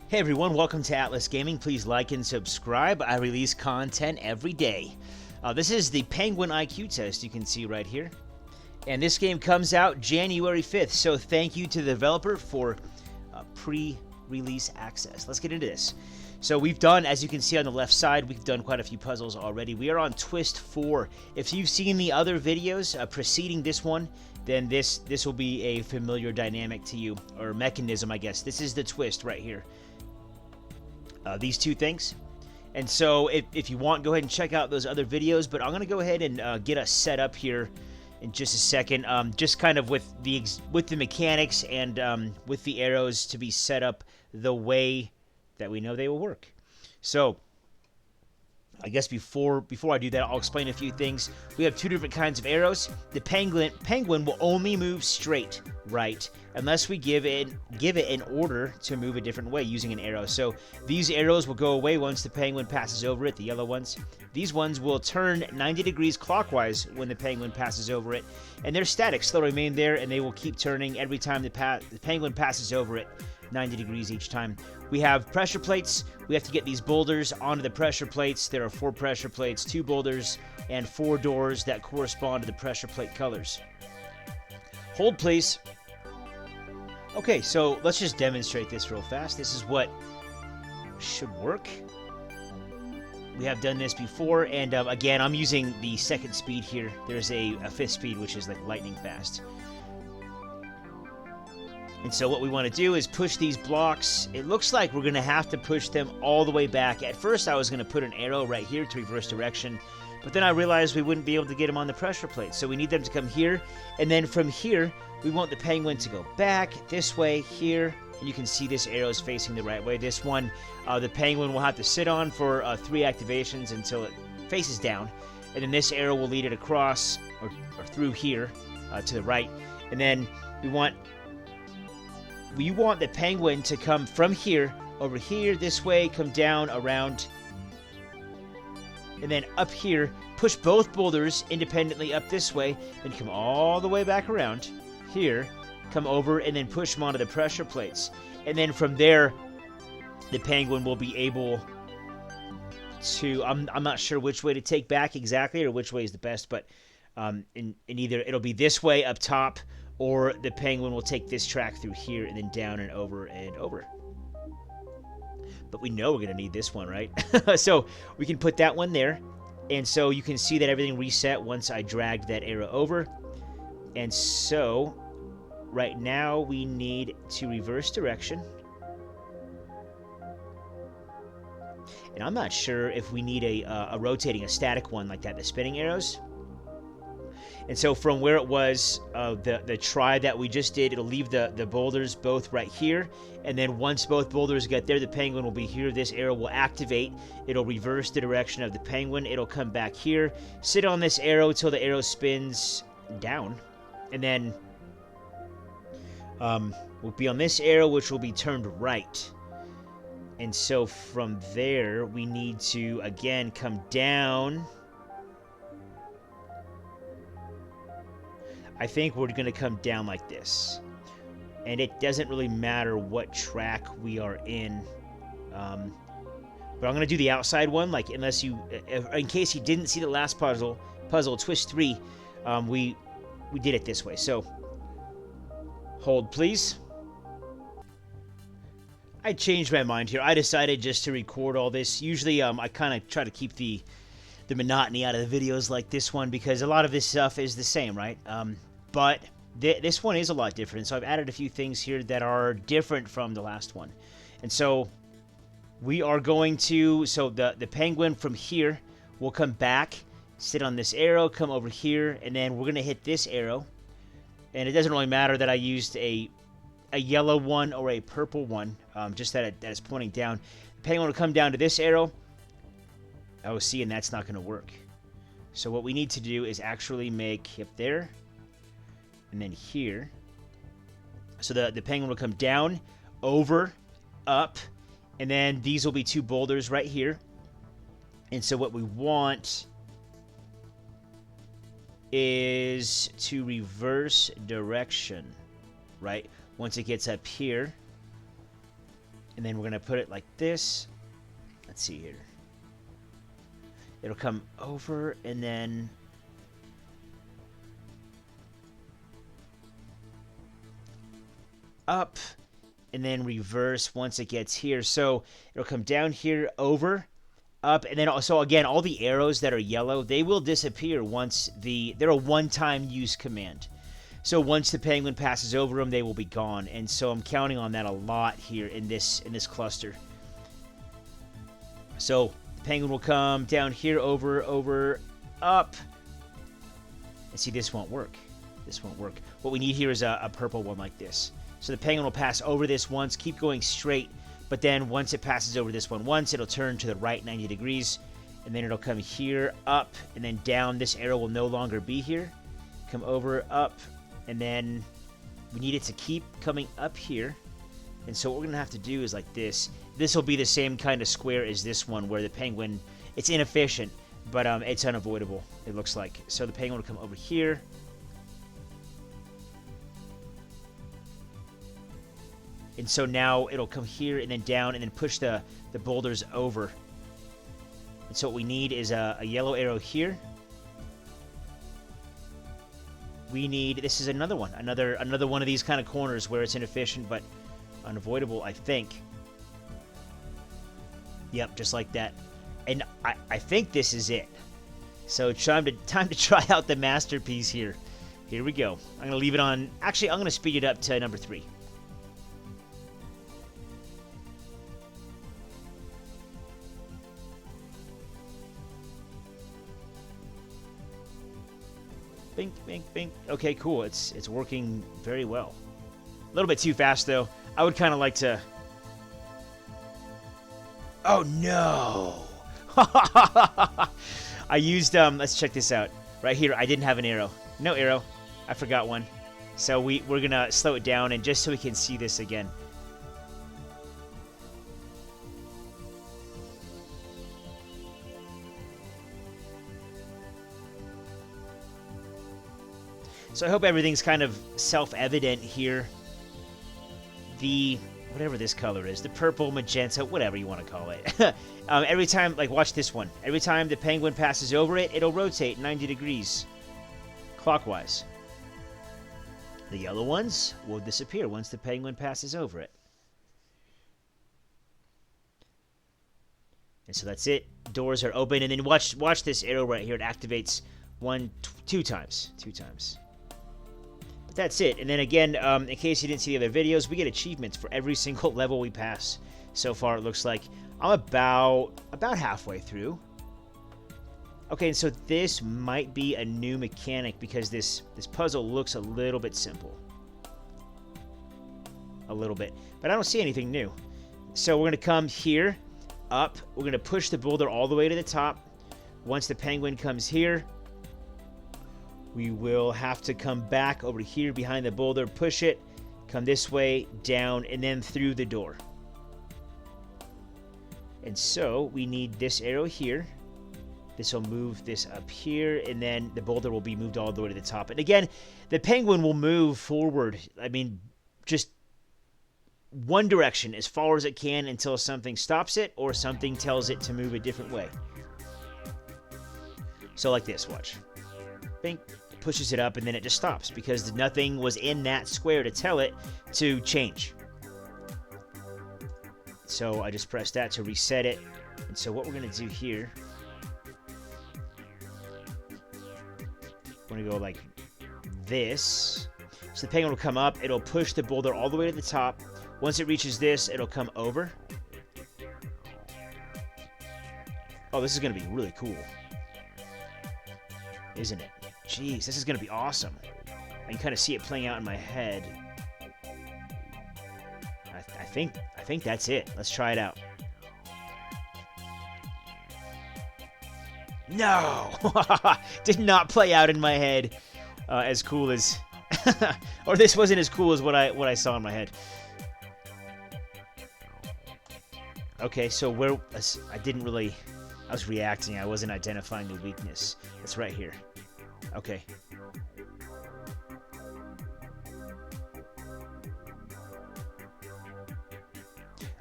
Hey everyone, welcome to Atlas Gaming. Please like and subscribe. I release content every day. This is the Penguin IQ test you can see right here. And this game comes out January 5th, so thank you to the developer for pre-release access. Let's get into this. So we've done, as you can see on the left side, we've done quite a few puzzles already. We are on Twist 4. If you've seen the other videos preceding this one, then this will be a familiar dynamic to you, or mechanism, I guess. This is the twist right here. These two things. And so if you want, go ahead and check out those other videos, but I'm going to go ahead and get us set up here in just a second, just kind of with the mechanics and with the arrows to be set up the way that we know they will work. So I guess before I do that, I'll explain a few things. We have two different kinds of arrows. The penguin will only move straight, right, unless we give it an order to move a different way using an arrow. So these arrows will go away once the penguin passes over it, the yellow ones. These ones will turn 90 degrees clockwise when the penguin passes over it, and they're static, so they'll remain there, and they will keep turning every time the penguin passes over it, 90 degrees each time. We have pressure plates. We have to get these boulders onto the pressure plates. There are 4 pressure plates, 2 boulders, and 4 doors that correspond to the pressure plate colors. Hold, please. Okay, so let's just demonstrate this real fast. This is what should work. We have done this before, and again, I'm using the second speed here. There's a 5th speed, which is like lightning fast. And so what we want to do is push these blocks. It looks like we're going to have to push them all the way back. At first, I was going to put an arrow right here to reverse direction, but then I realized we wouldn't be able to get them on the pressure plate. So we need them to come here, and then from here, we want the penguin to go back this way, here, and you can see this arrow is facing the right way. This one, the penguin will have to sit on for 3 activations until it faces down, and then this arrow will lead it across or through here to the right, and then we want the penguin to come from here, over here, this way, come down, around, and then up here, push both boulders independently up this way, then come all the way back around, here, come over, and then push them onto the pressure plates. And then from there, the penguin will be able to, I'm not sure which way to take back exactly, or which way is the best, but in either, it'll be this way up top, or the penguin will take this track through here and then down and over and over. But we know we're going to need this one, right? So we can put that one there. And so you can see that everything reset once I dragged that arrow over. And so right now we need to reverse direction. And I'm not sure if we need a rotating, a static one like that, the spinning arrows. And so from where it was, the try that we just did, it'll leave the boulders both right here. And then once both boulders get there, the penguin will be here. This arrow will activate. It'll reverse the direction of the penguin. It'll come back here, sit on this arrow till the arrow spins down. And then we'll be on this arrow, which will be turned right. And so from there, we need to, again, come down. I think we're going to come down like this. And it doesn't really matter what track we are in. But I'm going to do the outside one, like, unless you, in case you didn't see the last puzzle, Twist 3, we did it this way. So, hold, please. I changed my mind here. I decided just to record all this. Usually, I kind of try to keep the monotony out of the videos like this one, because a lot of this stuff is the same, right? But this one is a lot different, so I've added a few things here that are different from the last one. And so we are going to, so the penguin from here will come back, sit on this arrow, come over here, and then we're going to hit this arrow. And it doesn't really matter that I used a yellow one or a purple one, just that it's pointing down. The penguin will come down to this arrow. Oh, see, and that's not going to work. So what we need to do is actually make it there, and then here. So the penguin will come down, over, up, and then these will be 2 boulders right here. And so what we want is to reverse direction, right? Once it gets up here, And then we're going to put it like this. Let's see here. It'll come over and then up and then reverse once it gets here. So it'll come down here, over, up, and then also, again, all the arrows that are yellow, they will disappear once they're a one-time use command. So once the penguin passes over them, they will be gone. And so I'm counting on that a lot here in this cluster. So the penguin will come down here, over, over, up. And see, this won't work. This won't work. What we need here is a purple one like this. So the penguin will pass over this once, keep going straight, but then once it passes over this one once, it'll turn to the right 90 degrees, and then it'll come here, up, and then down. This arrow will no longer be here. Come over, up, and then we need it to keep coming up here. And so what we're going to have to do is like this. This will be the same kind of square as this one, where the penguin, it's inefficient, but it's unavoidable, it looks like. So the penguin will come over here. And so now it'll come here and then down and then push the boulders over. And so what we need is a yellow arrow here. We need, this is another one. Another one of these kind of corners where it's inefficient but unavoidable, I think. Yep, just like that. And I think this is it. So it's time to try out the masterpiece here. Here we go. I'm going to leave it on, actually I'm going to speed it up to number 3. Bink, bink, bink. Okay, cool. It's working very well. A little bit too fast, though. I would kind of like to... Oh, no! I used, let's check this out. Right here, I didn't have an arrow. No arrow. I forgot one. So we're going to slow it down, and just so we can see this again. So I hope everything's kind of self-evident here. The, whatever this color is, the purple, magenta, whatever you want to call it. Every time, like watch this one. Every time the penguin passes over it, it'll rotate 90 degrees clockwise. The yellow ones will disappear once the penguin passes over it. And so that's it. Doors are open, and then watch this arrow right here. It activates two times. That's it. And then again, in case you didn't see the other videos, we get achievements for every single level we pass. So far, it looks like I'm about halfway through. Okay, and so this might be a new mechanic because this puzzle looks a little bit simple. A little bit. But I don't see anything new. So we're going to come here, up. We're going to push the boulder all the way to the top. Once the penguin comes here, we will have to come back over here behind the boulder, push it, come this way, down, and then through the door. And so we need this arrow here. This will move this up here, and then the boulder will be moved all the way to the top. And again, the penguin will move forward. I mean, just one direction as far as it can until something stops it or something tells it to move a different way. So like this, watch. Bink. Pushes it up, and then it just stops because nothing was in that square to tell it to change. So I just press that to reset it. And so what we're going to do here, we're going to go like this. So the penguin will come up. It'll push the boulder all the way to the top. Once it reaches this, it'll come over. Oh, this is going to be really cool. Isn't it? Jeez, this is going to be awesome. I can kind of see it playing out in my head. I think that's it. Let's try it out. No! Did not play out in my head as cool as... or this wasn't as cool as what I saw in my head. Okay, so where... I was reacting. I wasn't identifying the weakness. It's right here. Okay.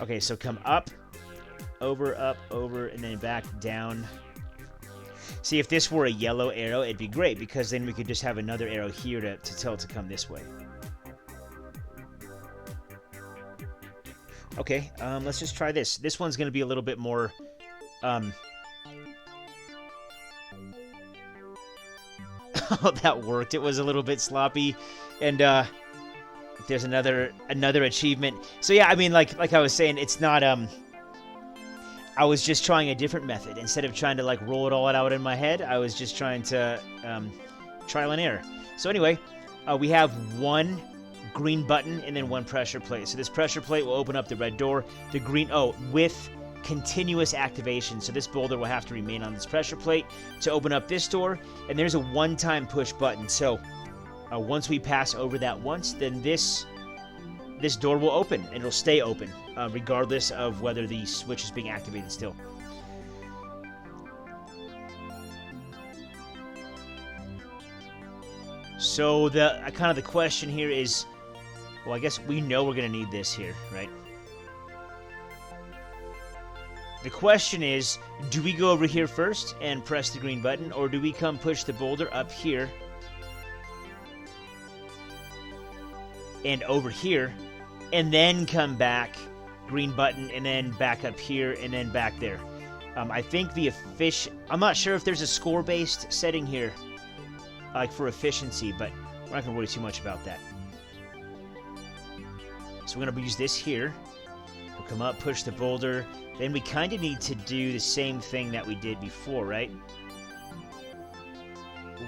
Okay, so come up, over, and then back down. See, if this were a yellow arrow, it'd be great, because then we could just have another arrow here to tell it to come this way. Okay, let's just try this. This one's going to be a little bit more... Oh, that worked. It was a little bit sloppy. And there's another achievement. So yeah, I mean, like I was saying, it's not... I was just trying a different method. Instead of trying to like roll it all out in my head, I was just trying to trial and error. So anyway, we have one green button and then one pressure plate. So this pressure plate will open up the red door. The green, with continuous activation. So this boulder will have to remain on this pressure plate to open up this door. And there's a one-time push button. So once we pass over that once, then this door will open, and it'll stay open, regardless of whether the switch is being activated still. So the question here is, well, I guess we know we're going to need this here, right? The question is, do we go over here first and press the green button, or do we come push the boulder up here and over here, and then come back, green button, and then back up here, and then back there? I think I'm not sure if there's a score-based setting here, like for efficiency, but we're not going to worry too much about that. So we're going to use this here. We'll come up, push the boulder. Then we kind of need to do the same thing that we did before, right?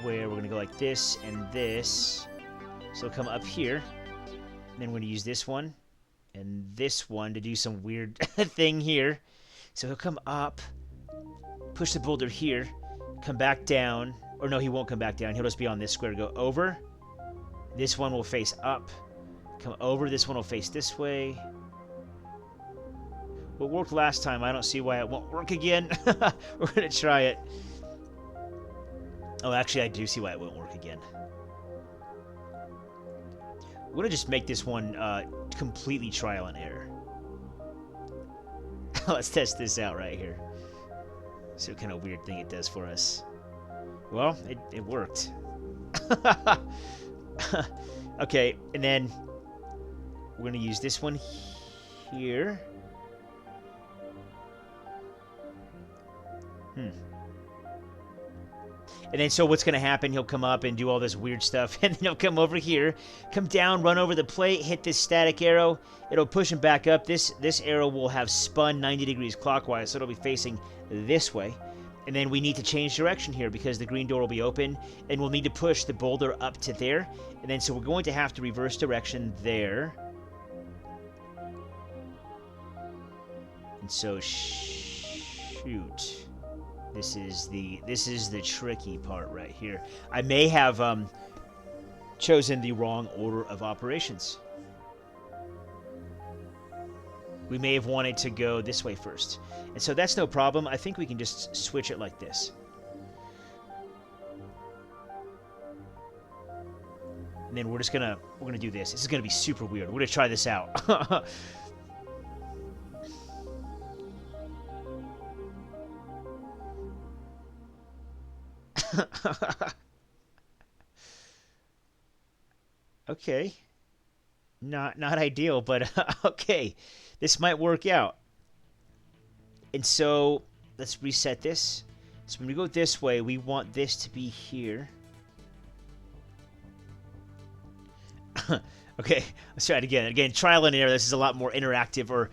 Where we're going to go like this and this. So we'll come up here. And then we're going to use this one and this one to do some weird thing here. So he'll come up, push the boulder here, come back down. Or no, he won't come back down. He'll just be on this square. Go over. This one will face up. Come over. This one will face this way. What worked last time, I don't see why it won't work again. We're going to try it. Oh, actually, I do see why it won't work again. We're going to just make this one completely trial and error. Let's test this out right here. See what kind of weird thing it does for us. Well, it worked. Okay, and then we're going to use this one here. And then so what's going to happen, he'll come up and do all this weird stuff, and then he'll come over here, come down, run over the plate, hit this static arrow. It'll push him back up. This arrow will have spun 90 degrees clockwise, so it'll be facing this way. And then we need to change direction here because the green door will be open, and we'll need to push the boulder up to there. And then so we're going to have to reverse direction there. And so shoot. This is the tricky part right here. I may have chosen the wrong order of operations. We may have wanted to go this way first. And so that's no problem. I think we can just switch it like this. And then we're gonna do this. This is gonna be super weird. We're gonna try this out. Okay. Not ideal, but okay. This might work out. And so let's reset this. So when we go this way, we want this to be here. Okay, let's try it again. Again, trial and error. This is a lot more interactive, or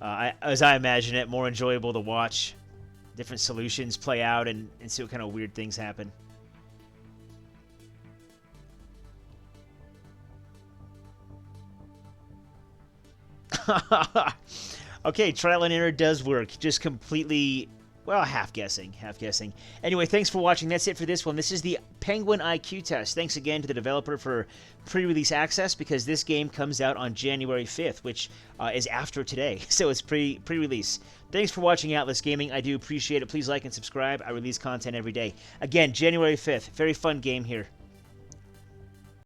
as I imagine it, more enjoyable to watch. Different solutions play out and see what kind of weird things happen. Okay, trial and error does work. Just completely, well, half guessing. Anyway, thanks for watching. That's it for this one. This is the Penguin IQ test. Thanks again to the developer for pre-release access, because this game comes out on January 5th, which is after today. So it's pre-release. Thanks for watching Atlas Gaming. I do appreciate it. Please like and subscribe. I release content every day. Again, January 5th. Very fun game here.